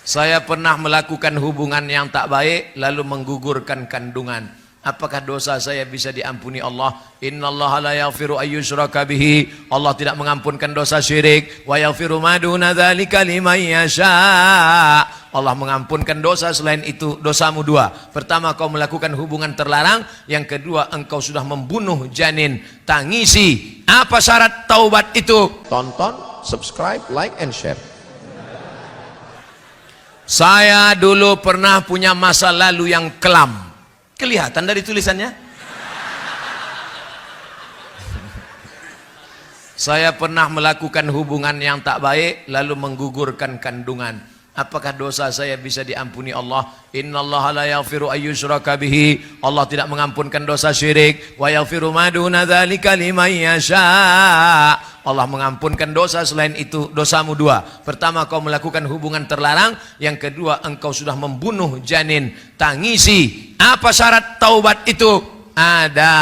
Saya pernah melakukan hubungan yang tak baik lalu menggugurkan kandungan. Apakah dosa saya bisa diampuni Allah? Innallaha la yaghfiru ayyushraka bihi. Allah tidak mengampunkan dosa syirik. Wa yaghfiru ma duna dzalika liman yasha. Allah mengampunkan dosa selain itu. Dosamu dua. Pertama, kau melakukan hubungan terlarang. Yang kedua, engkau sudah membunuh janin. Tangisi. Apa syarat taubat itu? Tonton, subscribe, like and share. Saya dulu pernah punya masa lalu yang kelam. Kelihatan dari tulisannya. Saya pernah melakukan hubungan yang tak baik lalu menggugurkan kandungan. Apakah dosa saya bisa diampuni Allah? Innallaha la yaghfiru ayyushraka bihi. Allah tidak mengampunkan dosa syirik. Wa yaghfiru ma duna dzalika liman yasha. Allah mengampunkan dosa selain itu. Dosamu dua. Pertama, kau melakukan hubungan terlarang. Yang kedua, engkau sudah membunuh janin. Tangisi. Apa syarat taubat itu? Ada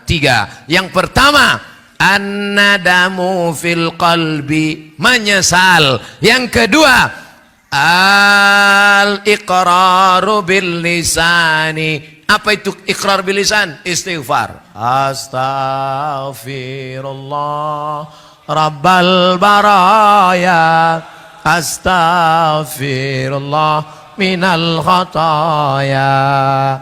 tiga. Yang pertama, an-nadamu fil qalbi, menyesal. Yang kedua, al-iqraru bil lisani. Apa itu iqrar bil lisan? Istighfar. Astaghfirullah Rabbal baraya, astaghfirullah minal khataya.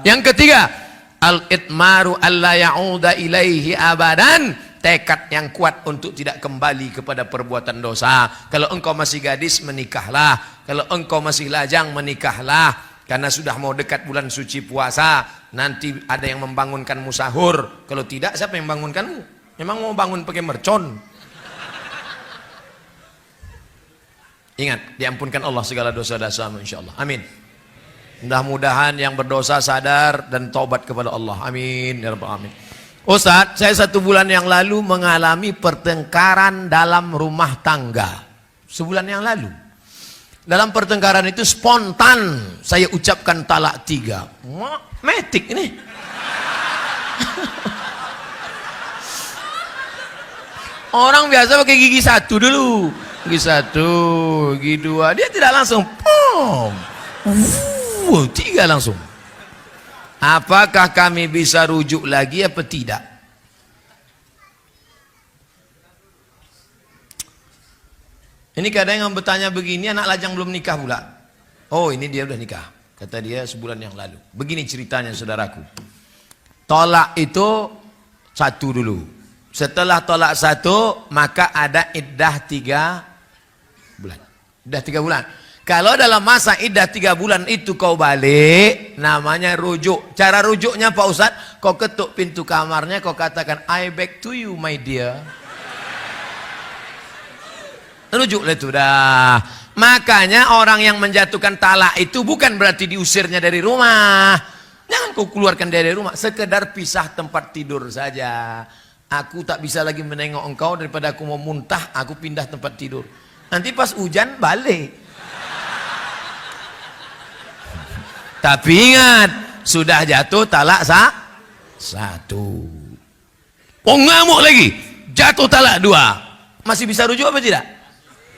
Yang ketiga, al-itmaru alla ya'uda ilaihi abadan. Tekad yang kuat untuk tidak kembali kepada perbuatan dosa. Kalau engkau masih gadis, menikahlah. Kalau engkau masih lajang, menikahlah. Karena sudah mau dekat bulan suci puasa, nanti ada yang membangunkanmu sahur. Kalau tidak, siapa yang membangunkanmu? Memang mau bangun pakai mercon? Ingat, diampunkan Allah segala dosa-dosamu insyaallah. Amin. Mudah-mudahan yang berdosa sadar dan taubat kepada Allah. Amin ya rabbal alamin. Ustaz, saya 1 bulan yang lalu mengalami pertengkaran dalam rumah tangga. Sebulan yang lalu. Dalam pertengkaran itu spontan saya ucapkan talak 3. Metik ini. Orang biasa pakai gigi 1 dulu. Gigi 1, gigi 2. Dia tidak langsung. 3 langsung. Apakah kami bisa rujuk lagi apa tidak? Ini kadang yang bertanya begini, anak lajang belum nikah pula. Oh, ini dia udah nikah. Kata dia sebulan yang lalu. Begini ceritanya saudaraku. Tolak itu 1 dulu. Setelah tolak 1, maka ada iddah 3 bulan. Iddah 3 bulan. Kalau dalam masa iddah 3 bulan itu kau balik, namanya rujuk. Cara rujuknya Pak Ustadz, kau ketuk pintu kamarnya, kau katakan, I back to you my dear. Rujuklah itu dah. Makanya orang yang menjatuhkan talak itu bukan berarti diusirnya dari rumah. Jangan kau keluarkan dari rumah. Sekedar pisah tempat tidur saja. Aku tak bisa lagi menengok engkau, daripada aku mau muntah, aku pindah tempat tidur. Nanti pas hujan balik. Tapi ingat, sudah jatuh talak 1. Oh, ngamuk lagi, jatuh talak 2. Masih bisa rujuk apa tidak?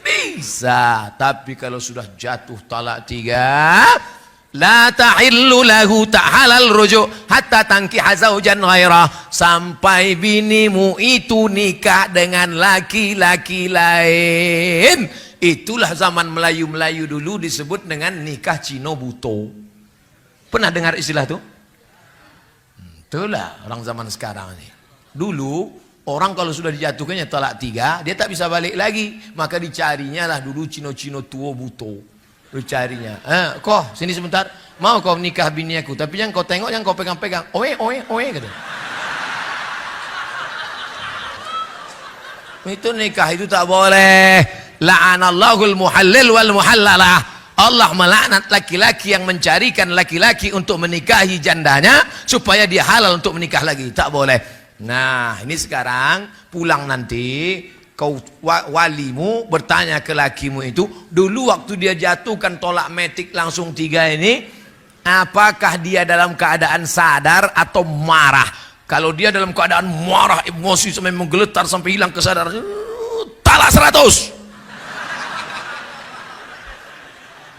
Bisa. Tapi kalau sudah jatuh talak 3, la tahillu lahu, tak halal rujuk hatta tankiha zaujan ghairah, sampai binimu itu nikah dengan laki-laki lain. Itulah zaman Melayu-Melayu dulu disebut dengan nikah Cino Buto. Pernah dengar istilah itu? Itulah orang zaman sekarang ini. Dulu orang kalau sudah dijatuhkannya talak 3, dia tak bisa balik lagi. Maka dicarinya lah dulu Cino-Cino tua buto. Dicarinya. Kau sini sebentar. Mau kau nikah bini aku. Tapi yang kau tengok, yang kau pegang-pegang. Oe, kata. Itu nikah itu tak boleh. La'anallahul muhallil wal muhallalah. Allah melaknat laki-laki yang mencarikan laki-laki untuk menikahi jandanya supaya dia halal untuk menikah lagi. Tak boleh. Nah, ini sekarang pulang nanti kau walimu bertanya ke lakimu itu, dulu waktu dia jatuhkan tolak metik langsung 3 ini, apakah dia dalam keadaan sadar atau marah? Kalau dia dalam keadaan marah, emosi sampai menggeletar sampai hilang kesadaran, talak 100.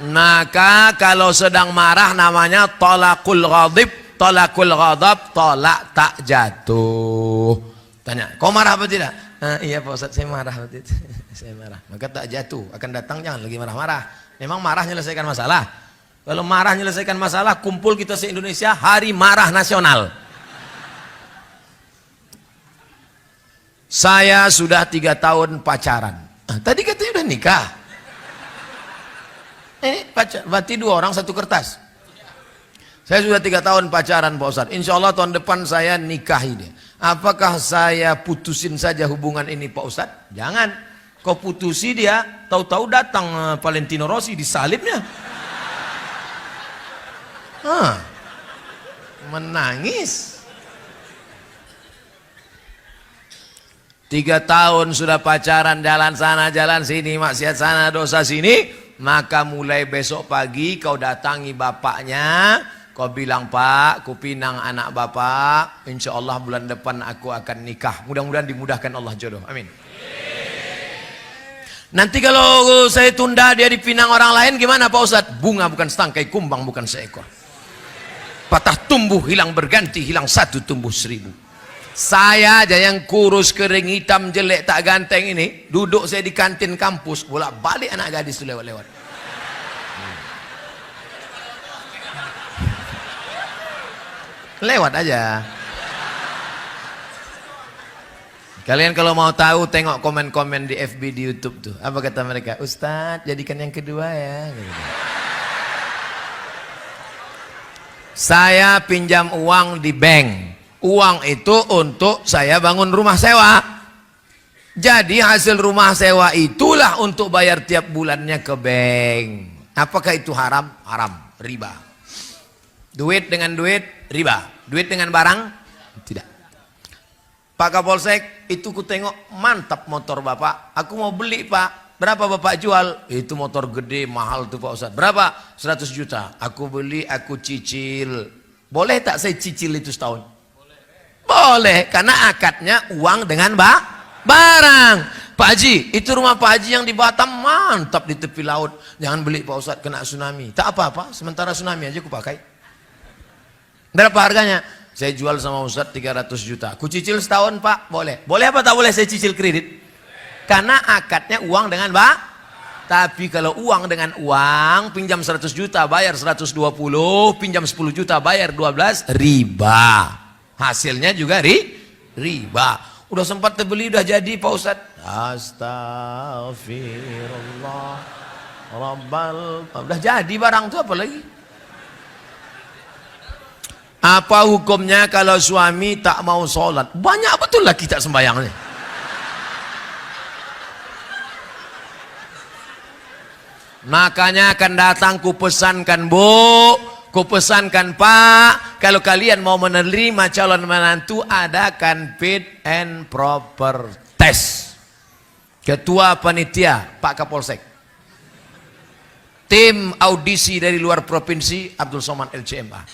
Maka kalau sedang marah namanya tolakul ghadab, tolak tak jatuh. Tanya, kau marah apa tidak? Iya Pak Ustadz, saya marah waktu itu. Saya marah. Maka tak jatuh, akan datang jangan lagi marah-marah. Memang marah menyelesaikan masalah. Kalau marah menyelesaikan masalah, kumpul kita se-Indonesia hari marah nasional. Saya sudah 3 tahun pacaran. Tadi katanya udah nikah. Pacar, berarti 2 orang 1 kertas. Saya sudah 3 tahun pacaran Pak Ustadz. Insya Allah tahun depan saya nikahi dia. Apakah saya putusin saja hubungan ini Pak Ustadz? Jangan. Kau putusi dia, tahu-tahu datang Valentino Rossi disalibnya. Menangis. 3 tahun sudah pacaran, jalan sana jalan sini, maksiat sana dosa sini. Maka mulai besok pagi kau datangi bapaknya, kau bilang, Pak, ku pinang anak bapak, insya Allah bulan depan aku akan nikah. Mudah-mudahan dimudahkan Allah jodoh, amin. Nanti kalau saya tunda dia dipinang orang lain gimana Pak Ustadz? Bunga bukan setangkai, kumbang bukan seekor. Patah tumbuh, hilang berganti, hilang 1 tumbuh 1000. Saya aja yang kurus, kering, hitam, jelek, tak ganteng ini, duduk saya di kantin kampus, bolak-balik anak gadis itu lewat-lewat. Lewat aja. Kalian kalau mau tahu tengok komen-komen di FB, di YouTube tuh. Apa kata mereka? Ustadz, jadikan yang kedua ya. Saya pinjam uang di bank. Uang itu untuk saya bangun rumah sewa. Jadi hasil rumah sewa itulah untuk bayar tiap bulannya ke bank. Apakah itu haram? Haram, riba. Duit dengan duit, riba. Duit dengan barang, tidak. Pak Kapolsek, itu ku tengok mantap motor Bapak. Aku mau beli Pak. Berapa Bapak jual? Itu motor gede, mahal tuh Pak Ustadz. Berapa? 100 juta. Aku beli, aku cicil. Boleh tak saya cicil itu setahun? Boleh, karena akadnya uang dengan barang. Pak Haji, itu rumah Pak Haji yang di Batam mantap di tepi laut. Jangan beli Pak Ustadz, kena tsunami. Tak apa-apa, sementara tsunami aja aku pakai. Berapa harganya? Saya jual sama Ustadz 300 juta. Aku cicil setahun Pak, boleh. Boleh apa tak boleh saya cicil kredit? Karena akadnya uang dengan Tapi kalau uang dengan uang, pinjam 100 juta bayar 120, pinjam 10 juta bayar 12, riba. Hasilnya juga riba. Udah sempat terbeli, udah jadi Pak Ustadz. Astagfirullah Rabbal. Udah jadi barang tuh apa lagi? Apa hukumnya kalau suami tak mau sholat? Banyak betul lah kita sembahyangnya. Makanya akan datang ku pesankan Bu, ku pesankan Pak, kalau kalian mau menerima calon menantu, adakan fit and proper test. Ketua panitia Pak Kapolsek, tim audisi dari luar provinsi Abdul Somad LCMA.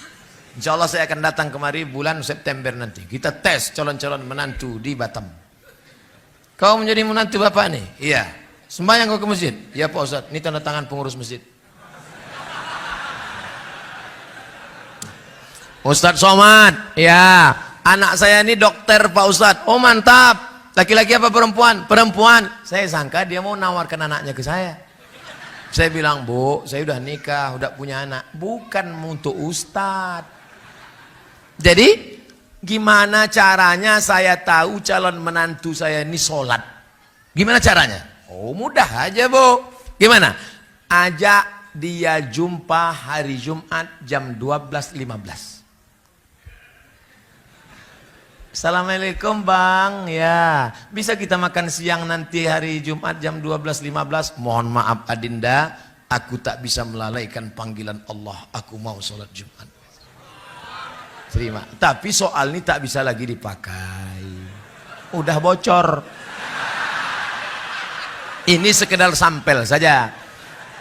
Insya Allah saya akan datang kemari bulan September nanti. Kita tes calon-calon menantu di Batam. Kau menjadi menantu Bapak nih? Iya. Sembahyang kau ke masjid? Iya Pak Ustadz, ini tanda tangan pengurus masjid. Ustadz Somad, ya, anak saya ini dokter Pak Ustadz. Oh mantap. Laki-laki apa perempuan? Perempuan. Saya sangka dia mau nawarkan anaknya ke saya. Saya bilang, Bu, saya udah nikah, udah punya anak. Bukan untuk Ustadz. Jadi, gimana caranya saya tahu calon menantu saya ini sholat? Gimana caranya? Oh mudah aja Bu. Gimana? Ajak dia jumpa hari Jumat jam 12.15. Assalamualaikum Bang, ya bisa kita makan siang nanti hari Jumat jam 12.15. Mohon maaf Adinda, aku tak bisa melalaikan panggilan Allah, aku mau sholat Jumat. Terima, tapi soal ini tak bisa lagi dipakai, udah bocor. Ini sekedar sampel saja.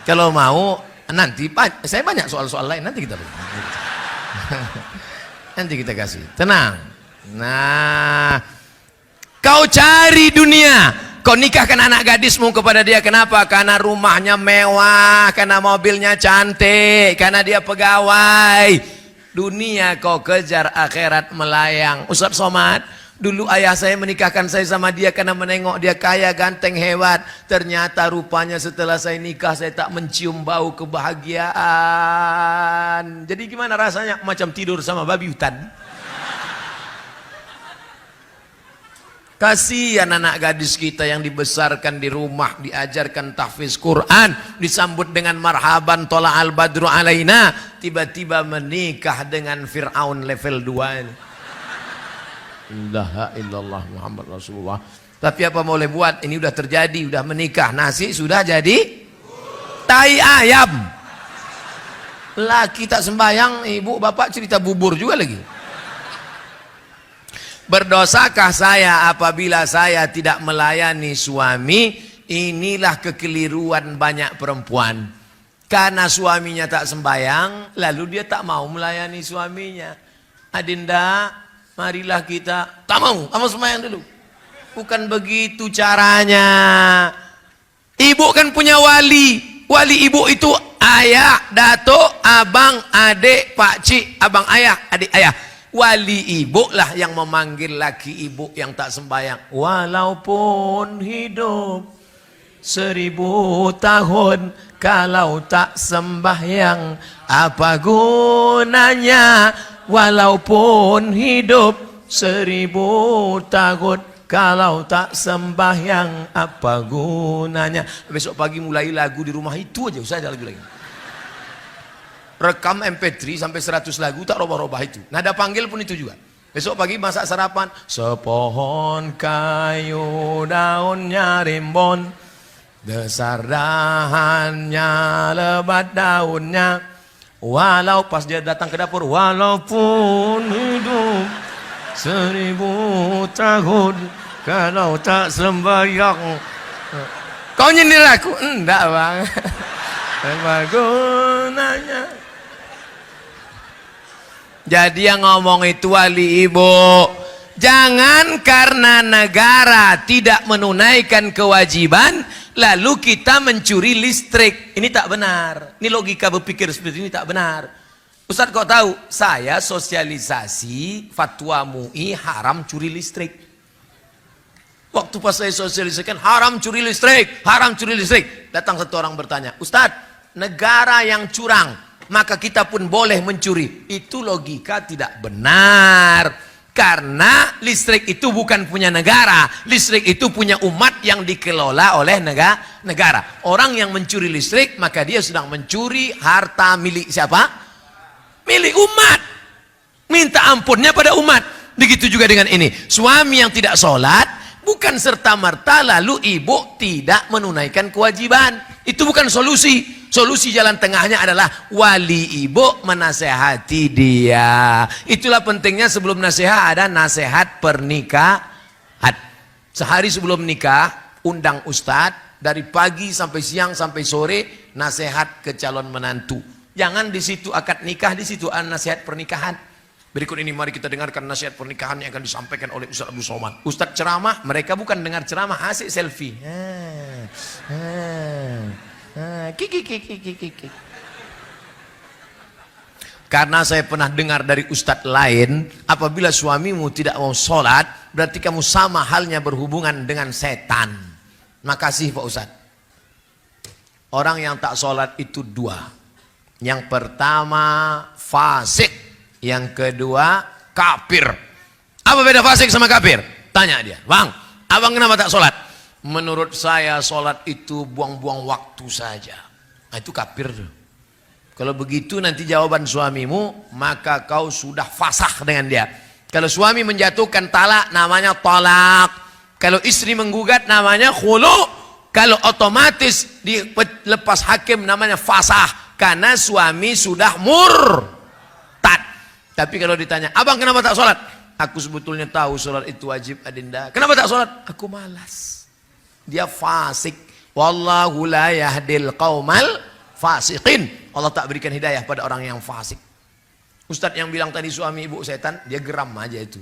Kalau mau nanti saya banyak soal-soal lain, nanti kita nanti kita kasih, tenang. Nah, kau cari dunia, Kau nikahkan anak gadismu kepada dia, kenapa? Karena rumahnya mewah, karena mobilnya cantik, karena dia pegawai. Dunia kau kejar, akhirat melayang. Ustaz Somad, dulu ayah saya menikahkan saya sama dia karena menengok dia kaya, ganteng, hebat. Ternyata rupanya setelah saya nikah saya tak mencium bau kebahagiaan. Jadi gimana rasanya? Macam tidur sama babi hutan. Kasihan anak gadis kita yang dibesarkan di rumah, diajarkan tahfiz Quran, disambut dengan marhaban tola al badru alaina, tiba-tiba menikah dengan Fir'aun level 2 ini. La illallah Muhammad Rasulullah. Tapi apa boleh buat, ini udah terjadi, udah menikah, nasi sudah jadi tai ayam. Laki tak sembahyang, ibu bapak cerita bubur juga lagi. Berdosakah saya apabila saya tidak melayani suami? Inilah kekeliruan banyak perempuan. Karena suaminya tak sembahyang, lalu dia tak mau melayani suaminya. Adinda, marilah kita, tak mau, kamu sembahyang dulu. Bukan begitu caranya. Ibu kan punya wali. Wali ibu itu ayah, datuk, abang, adik, pakcik, abang ayah, adik ayah. Wali ibu lah yang memanggil laki ibu yang tak sembahyang. Walaupun hidup 1000 tahun, kalau tak sembahyang apa gunanya? Walaupun hidup 1000 tahun, kalau tak sembahyang apa gunanya? Besok pagi mulai lagu di rumah itu aja, usah ada lagu lagi. Rekam MP3 sampai 100 lagu, tak robah-robah itu. Nada panggil pun itu juga. Besok pagi masak sarapan. Sepohon kayu daunnya rimbun, besar dahannya, lebat daunnya. Walau pas dia datang ke dapur, walaupun hidup 1000 tahun, kalau tak sembahyang. Kau nyindir aku? Enggak bang. Apa gunanya? Jadi yang ngomong itu wali ibu. Jangan karena negara tidak menunaikan kewajiban lalu kita mencuri listrik. Ini tak benar. Ini logika berpikir seperti ini tak benar. Ustaz kau tahu, saya sosialisasi fatwa MUI haram curi listrik. Waktu pas saya sosialisasikan haram curi listrik, haram curi listrik. Datang satu orang bertanya, Ustaz, negara yang curang maka kita pun boleh mencuri. Itu logika tidak benar. Karena listrik itu bukan punya negara. Listrik itu punya umat yang dikelola oleh negara. Orang yang mencuri listrik maka dia sedang mencuri harta milik siapa? Milik umat. Minta ampunnya pada umat. Begitu juga dengan ini. Suami yang tidak sholat bukan serta-merta lalu ibu tidak menunaikan kewajiban. Itu bukan solusi. Solusi jalan tengahnya adalah wali ibu menasehati dia. Itulah pentingnya sebelum nasihat ada nasihat pernikahan. Sehari sebelum nikah, undang ustadz dari pagi sampai siang sampai sore nasihat ke calon menantu. Jangan di situ akad nikah, di situ nasihat pernikahan. Berikut ini mari kita dengarkan nasihat pernikahan yang akan disampaikan oleh Ustaz Abdul Somad. Ustaz ceramah, mereka bukan dengar ceramah, asik selfie. Karena saya pernah dengar dari ustadz lain, apabila suamimu tidak mau sholat, berarti kamu sama halnya berhubungan dengan setan. Makasih Pak Ustadz. Orang yang tak sholat itu dua. Yang pertama fasik. Yang kedua kafir. Apa beda fasik sama kafir? Tanya dia, bang, abang kenapa tak sholat? Menurut saya sholat itu buang-buang waktu saja. Nah, itu kafir. Kalau begitu nanti jawaban suamimu, maka kau sudah fasakh dengan dia. Kalau suami menjatuhkan talak, namanya talak. Kalau istri menggugat, namanya khulu. Kalau otomatis dilepas hakim, namanya fasakh. Karena suami sudah murtad. Tapi kalau ditanya, abang kenapa tak sholat? Aku sebetulnya tahu sholat itu wajib adinda. Kenapa tak sholat? Aku malas. Dia fasik. Wallahu la yahdil qaumal fasiqin. Allah tak berikan hidayah pada orang yang fasik. Ustadz yang bilang tadi suami ibu setan, dia geram aja itu.